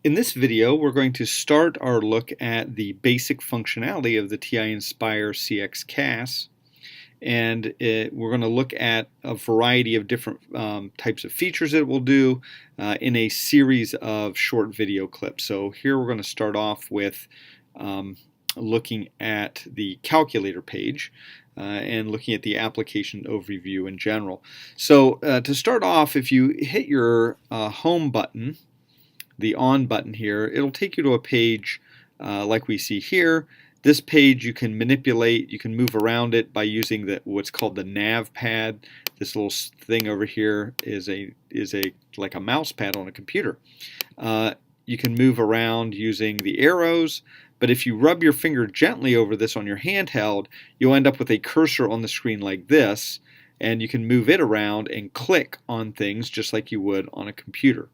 In this video, we're going to start our look at the basic functionality of the TI-Nspire CX CAS, and we're going to look at a variety of different types of features it will do in a series of short video clips. So here we're going to start off with looking at the calculator page and looking at the application overview in general. So to start off, if you hit your home button, the on button here, it'll take you to a page like we see here. This page you can manipulate, you can move around it by using what's called the Nav Pad. This little thing over here is like a mouse pad on a computer. You can move around using the arrows, but if you rub your finger gently over this on your handheld, you'll end up with a cursor on the screen like this, and you can move it around and click on things just like you would on a computer.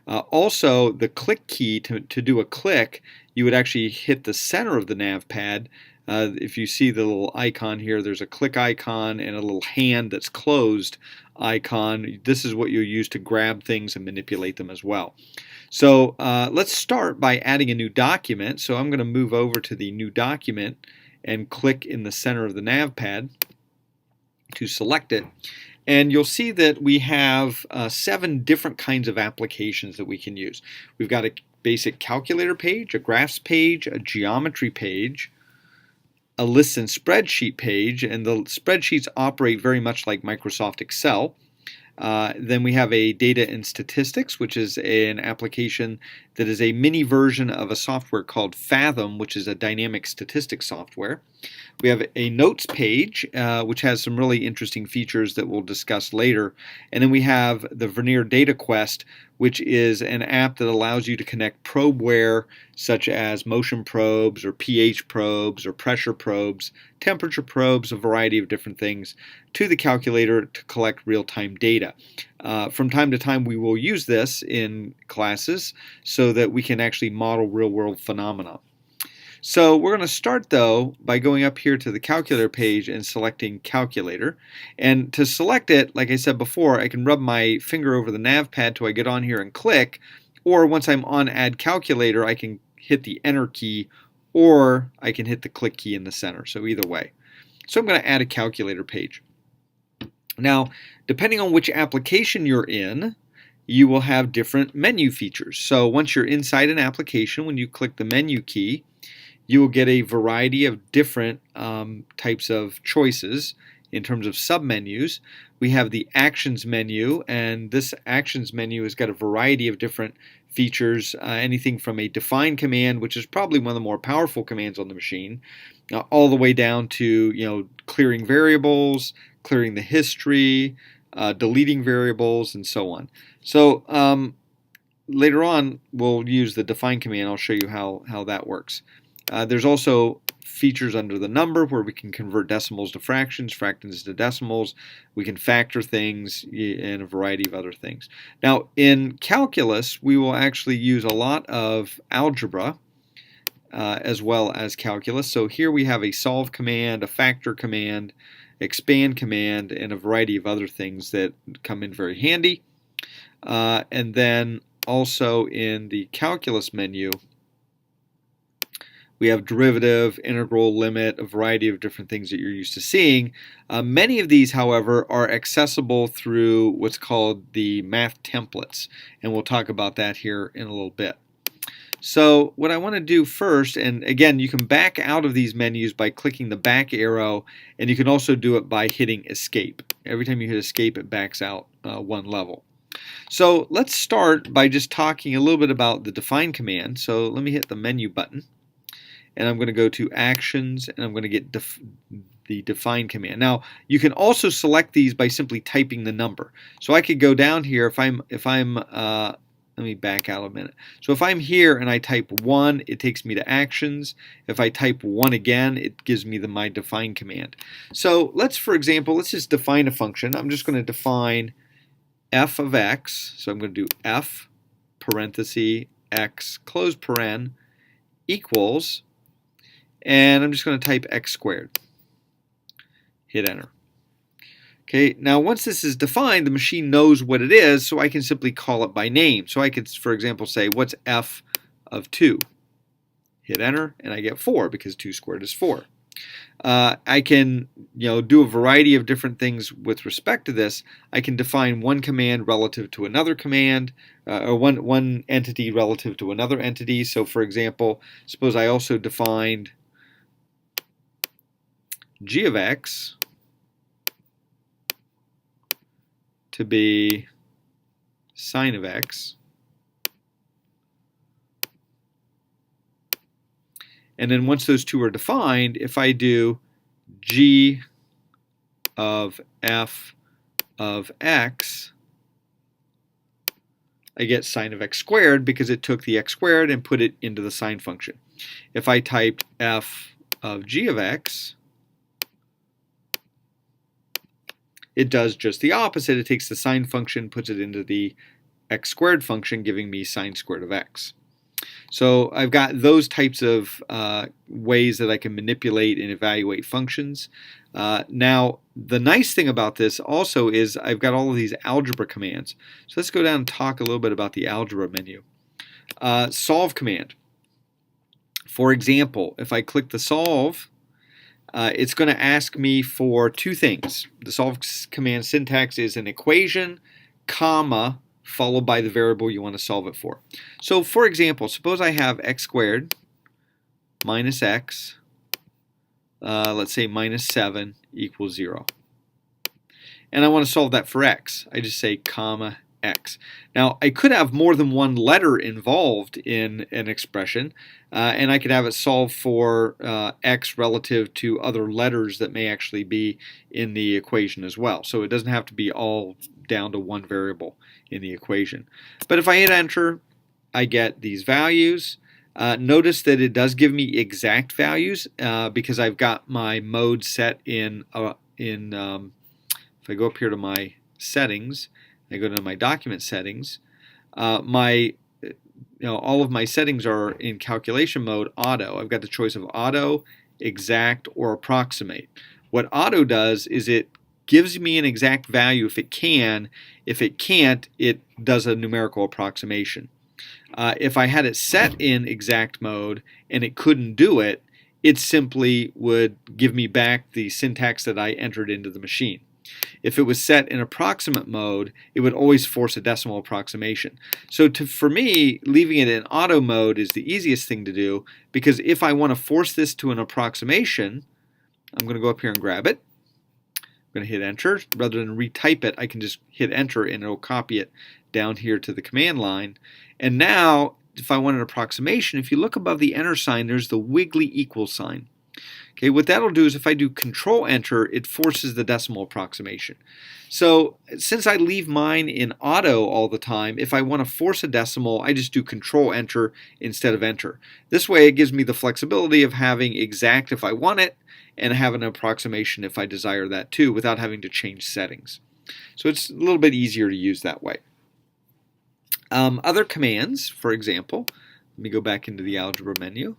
Also, the click key, to do a click, you would actually hit the center of the nav pad. If you see the little icon here, there's a click icon and a little hand that's closed icon. This is what you'll use to grab things and manipulate them as well. So let's start by adding a new document. So I'm going to move over to the new document and click in the center of the nav pad to select it. And you'll see that we have 7 different kinds of applications that we can use. We've got a basic calculator page, a graphs page, a geometry page, a lists and spreadsheet page, and the spreadsheets operate very much like Microsoft Excel. Then we have a data and statistics, which is an application that is a mini version of a software called Fathom, which is a dynamic statistics software. We have a notes page, which has some really interesting features that we'll discuss later. And then we have the Vernier Data Quest, which is an app that allows you to connect probeware such as motion probes or pH probes or pressure probes, temperature probes, a variety of different things, to the calculator to collect real-time data. From time to time we will use this in classes so that we can actually model real-world phenomena. So we're going to start though by going up here to the calculator page and selecting calculator. And to select it, like I said before, I can rub my finger over the nav pad till I get on here and click, or once I'm on add calculator I can hit the enter key, or I can hit the click key in the center, so either way. So I'm going to add a calculator page. Now, depending on which application you're in, you will have different menu features. So once you're inside an application, when you click the menu key, you will get a variety of different types of choices in terms of submenus. We have the Actions menu, and this Actions menu has got a variety of different features, anything from a define command, which is probably one of the more powerful commands on the machine, all the way down to clearing variables, clearing the history, deleting variables, and so on. So later on we'll use the define command. I'll show you how that works. There's also features under the number where we can convert decimals to fractions, fractions to decimals. We can factor things and a variety of other things. Now in calculus we will actually use a lot of algebra as well as calculus. So here we have a solve command, a factor command, expand command, and a variety of other things that come in very handy. And then also in the calculus menu we have derivative, integral, limit, a variety of different things that you're used to seeing. Many of these, however, are accessible through what's called the math templates, and we'll talk about that here in a little bit. So what I want to do first, and again, you can back out of these menus by clicking the back arrow, and you can also do it by hitting escape. Every time you hit escape, it backs out one level. So let's start by just talking a little bit about the define command. So let me hit the menu button, and I'm going to go to Actions, and I'm going to get the define command. Now you can also select these by simply typing the number. So I could go down here if I'm let me back out a minute. So if I'm here and I type 1, it takes me to Actions. If I type 1 again, it gives me my define command. So for example, let's just define a function. I'm just going to define f of x. So I'm going to do f parenthesis x close paren equals, and I'm just going to type x squared. Hit enter. Okay, now once this is defined, the machine knows what it is, so I can simply call it by name. So I could, for example, say, what's f of 2? Hit enter, and I get 4 because 2 squared is 4. I can do a variety of different things with respect to this. I can define one command relative to another command, or one entity relative to another entity. So for example, suppose I also defined g of x to be sine of x. And then once those two are defined, if I do g of f of x, I get sine of x squared because it took the x squared and put it into the sine function. If I typed f of g of x, it does just the opposite. It takes the sine function, puts it into the x squared function, giving me sine squared of x. So I've got those types of ways that I can manipulate and evaluate functions. Now, the nice thing about this also is I've got all of these algebra commands. So let's go down and talk a little bit about the algebra menu. Solve command. For example, if I click the solve, it's going to ask me for two things. The solve command syntax is an equation, comma, followed by the variable you want to solve it for. So for example, suppose I have x squared minus x, let's say minus 7 equals 0. And I want to solve that for x. I just say comma x. Now I could have more than one letter involved in an expression, and I could have it solve for x relative to other letters that may actually be in the equation as well. So it doesn't have to be all down to one variable in the equation. But if I hit enter, I get these values. Notice that it does give me exact values because I've got my mode set in if I go up here to my settings, I go to my document settings, all of my settings are in calculation mode auto. I've got the choice of auto, exact, or approximate. What auto does is it gives me an exact value if it can. If it can't, it does a numerical approximation. If I had it set in exact mode and it couldn't do it, it simply would give me back the syntax that I entered into the machine. If it was set in approximate mode, it would always force a decimal approximation. So for me, leaving it in auto mode is the easiest thing to do, because if I want to force this to an approximation, I'm going to go up here and grab it. I'm going to hit enter. Rather than retype it, I can just hit enter and it'll copy it down here to the command line. And now, if I want an approximation, if you look above the enter sign, there's the wiggly equal sign. Okay, what that'll do is if I do control enter, it forces the decimal approximation. So since I leave mine in auto all the time, if I want to force a decimal, I just do control enter instead of enter. This way it gives me the flexibility of having exact if I want it, and have an approximation if I desire that too, without having to change settings. So it's a little bit easier to use that way. Other commands, for example, let me go back into the algebra menu,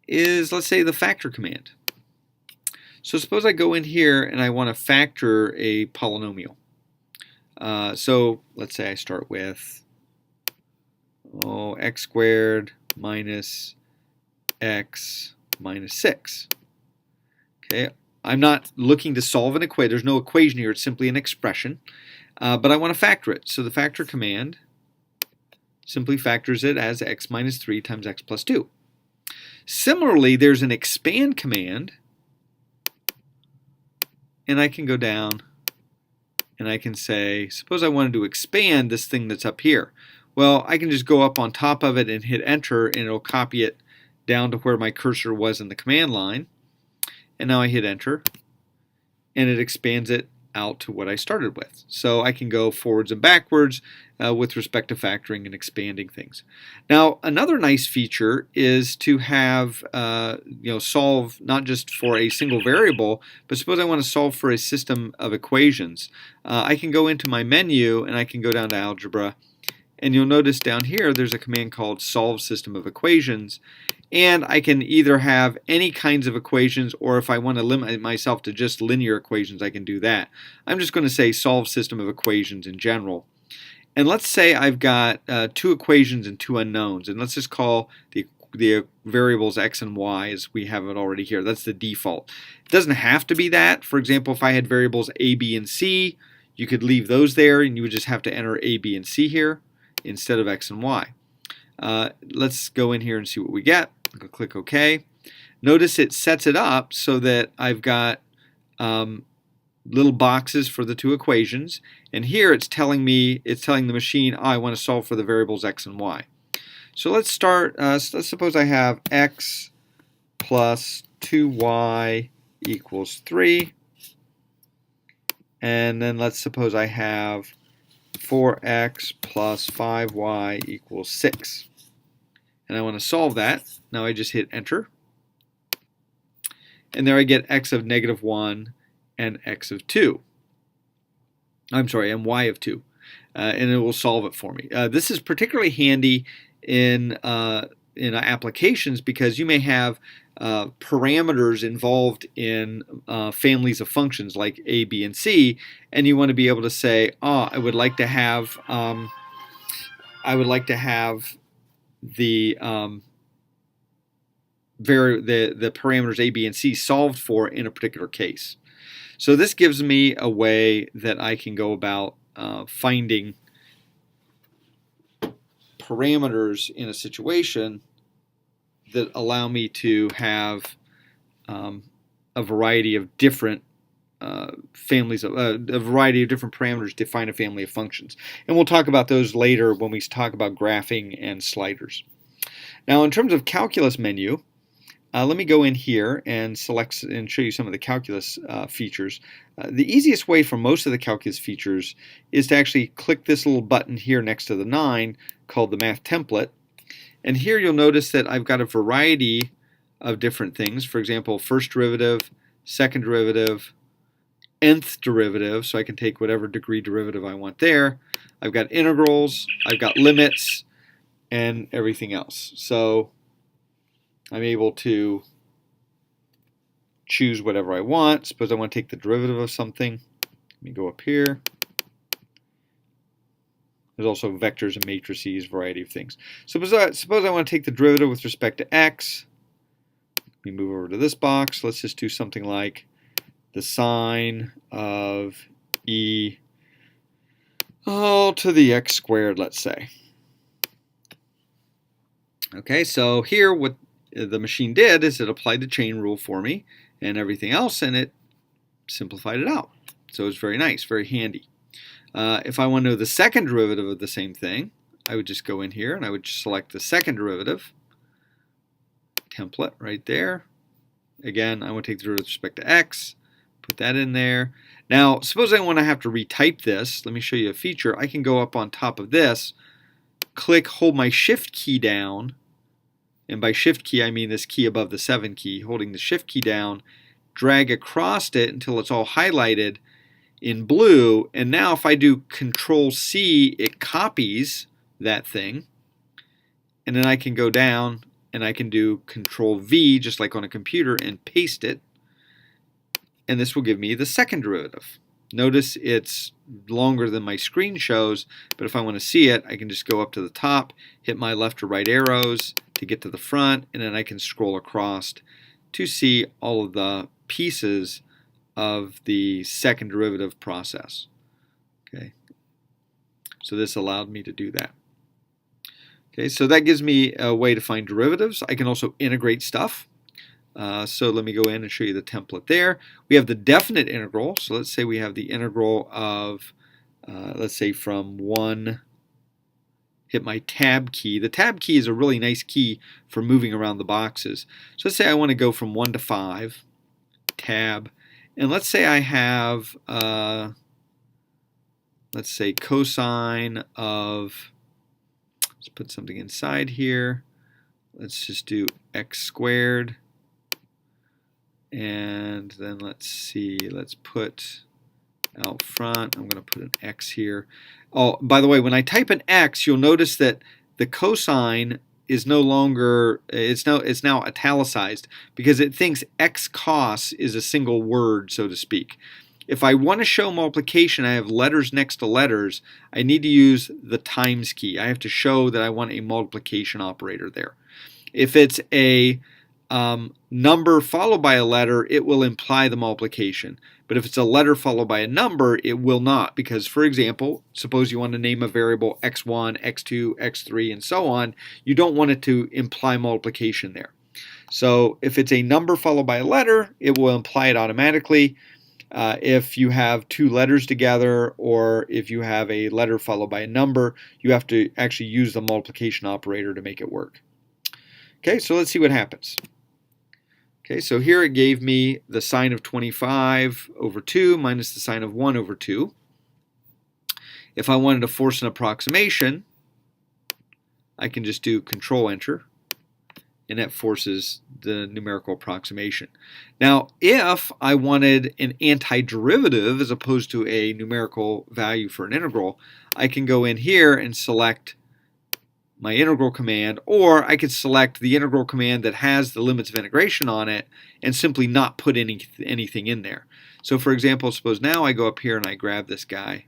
is, let's say, the factor command. So suppose I go in here and I want to factor a polynomial. So let's say I start with x squared minus x minus 6. Okay, I'm not looking to solve an equation. There's no equation here. It's simply an expression. But I want to factor it. So the factor command simply factors it as x minus 3 times x plus 2. Similarly, there's an expand command, and I can go down and I can say, suppose I wanted to expand this thing that's up here. Well, I can just go up on top of it and hit enter, and it'll copy it down to where my cursor was in the command line. And now I hit enter, and it expands it out to what I started with. So I can go forwards and backwards with respect to factoring and expanding things. Now, another nice feature is to have solve not just for a single variable, but suppose I want to solve for a system of equations. I can go into my menu and I can go down to algebra, And you'll notice down here there's a command called solve system of equations, and I can either have any kinds of equations, or if I want to limit myself to just linear equations, I can do that. I'm just going to say solve system of equations in general. And let's say I've got two equations and two unknowns, and let's just call the variables x and y as we have it already here. That's the default. It doesn't have to be that. For example, if I had variables a, b, and c, you could leave those there, and you would just have to enter a, b, and c here instead of x and y. Let's go in here and see what we get. I'll click OK. Notice it sets it up so that I've got little boxes for the two equations, and here it's telling the machine, oh, I want to solve for the variables x and y. So let's start. Let's suppose I have x plus 2y equals 3, and then let's suppose I have 4x plus 5y equals 6. And I want to solve that. Now I just hit enter. And there I get x of -1 and x of 2. I'm sorry, and y of 2. And it will solve it for me. This is particularly handy in applications because you may have parameters involved in families of functions like a, b, and c, and you want to be able to say, oh, I would like to have the parameters a, b, and c solved for in a particular case. So this gives me a way that I can go about finding parameters in a situation that allow me to have a variety of different families of a variety of different parameters to define a family of functions. And we'll talk about those later when we talk about graphing and sliders. Now, in terms of calculus menu, let me go in here and select and show you some of the calculus features. The easiest way for most of the calculus features is to actually click this little button here next to the 9 called the Math Template. And here you'll notice that I've got a variety of different things. For example, first derivative, second derivative, nth derivative, so I can take whatever degree derivative I want there. I've got integrals, I've got limits, and everything else. So I'm able to choose whatever I want. Suppose I want to take the derivative of something. Let me go up here. There's also vectors and matrices, variety of things. Suppose I want to take the derivative with respect to x. Let me move over to this box. Let's just do something like the sine of e all to the x squared, let's say. Okay, so here what the machine did is it applied the chain rule for me and everything else, and it simplified it out. So it's very nice, very handy. If I want to know the second derivative of the same thing, I would just go in here and I would just select the second derivative template right there. Again, I want to take the derivative with respect to x, put that in there. Now, suppose I want to have to retype this. Let me show you a feature. I can go up on top of this, hold my shift key down, and by shift key I mean this key above the 7 key, holding the shift key down, drag across it until it's all highlighted in blue, and now if I do Control C, it copies that thing, and then I can go down and I can do Control V, just like on a computer, and paste it, and this will give me the second derivative. Notice it's longer than my screen shows, but if I want to see it, I can just go up to the top, hit my left or right arrows to get to the front, and then I can scroll across to see all of the pieces of the second derivative process. Okay, so this allowed me to do that. Okay, so that gives me a way to find derivatives. I can also integrate stuff. So let me go in and show you the template there. We have the definite integral. So let's say we have the integral of, let's say from 1, hit my tab key. The tab key is a really nice key for moving around the boxes. So let's say I want to go from 1 to 5, tab, and let's say I have, let's say cosine of, let's put something inside here. Let's just do x squared. And then let's see, let's put out front. I'm going to put an X here. Oh, by the way, when I type an X, you'll notice that the cosine is no longer, it's now italicized because it thinks X CAS is a single word, so to speak. If I want to show multiplication, I have letters next to letters, I need to use the times key. I have to show that I want a multiplication operator there. If it's a number followed by a letter, it will imply the multiplication. But if it's a letter followed by a number, it will not. Because, for example, suppose you want to name a variable x1, x2, x3, and so on. You don't want it to imply multiplication there. So if it's a number followed by a letter, it will imply it automatically. If you have two letters together, or if you have a letter followed by a number, you have to actually use the multiplication operator to make it work. Okay, so let's see what happens. Okay, so here it gave me the sine of 25 over 2 minus the sine of 1 over 2. If I wanted to force an approximation, I can just do Control-Enter, and that forces the numerical approximation. Now, if I wanted an antiderivative as opposed to a numerical value for an integral, I can go in here and select my integral command, or I could select the integral command that has the limits of integration on it and simply not put anything in there. So for example, suppose now I go up here and I grab this guy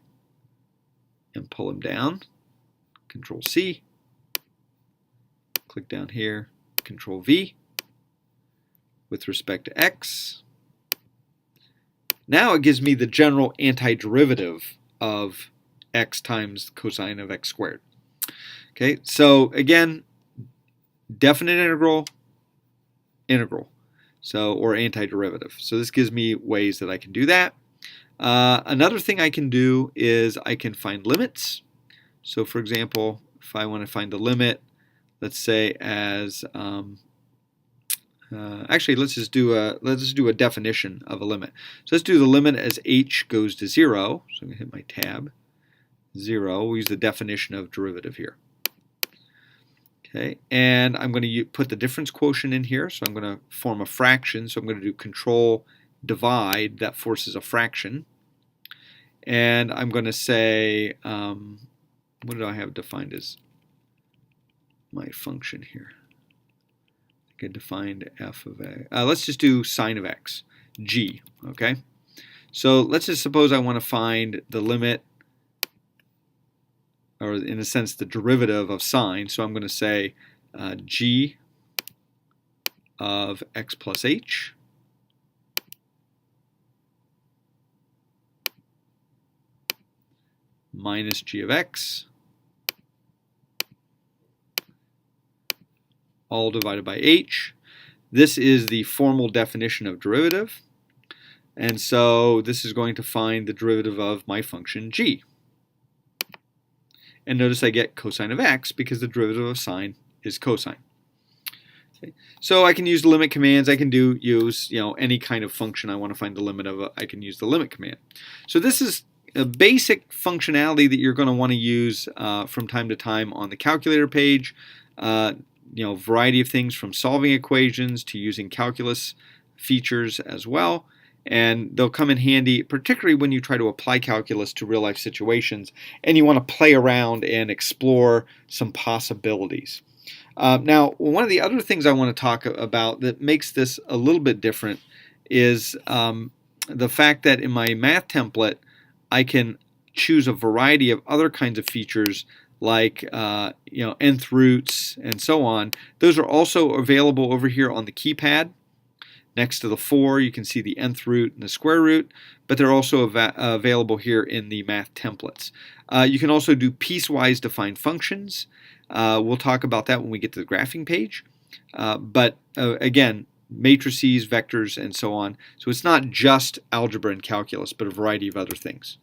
and pull him down, Control C, click down here, Control V, with respect to x. Now it gives me the general antiderivative of x times cosine of x squared. Okay, so again, definite integral, or antiderivative. So this gives me ways that I can do that. Another thing I can do is I can find limits. So for example, if I want to find the limit, let's say as actually let's just do a definition of a limit. So let's do the limit as h goes to 0. So I'm going to hit my tab. 0. We'll use the definition of derivative here. Okay, and I'm going to put the difference quotient in here, so I'm going to form a fraction, so I'm going to do Control Divide, that forces a fraction. And I'm going to say, what do I have defined as my function here? I think I defined f of a, let's just do sine of x, g, okay? So let's just suppose I want to find the limit, or in a sense the derivative of sine, so I'm going to say g of x plus h minus g of x all divided by h. This is the formal definition of derivative, and so this is going to find the derivative of my function g. And notice I get cosine of x because the derivative of sine is cosine. Okay. So I can use the limit commands. I can use any kind of function I want to find the limit of. I can use the limit command. So this is a basic functionality that you're going to want to use from time to time on the calculator page. Variety of things from solving equations to using calculus features as well. And they'll come in handy, particularly when you try to apply calculus to real-life situations and you want to play around and explore some possibilities. Now, one of the other things I want to talk about that makes this a little bit different is the fact that in my math template, I can choose a variety of other kinds of features like nth roots and so on. Those are also available over here on the keypad. Next to the 4, you can see the nth root and the square root, but they're also available here in the math templates. You can also do piecewise defined functions. We'll talk about that when we get to the graphing page. But again, matrices, vectors, and so on. So it's not just algebra and calculus, but a variety of other things.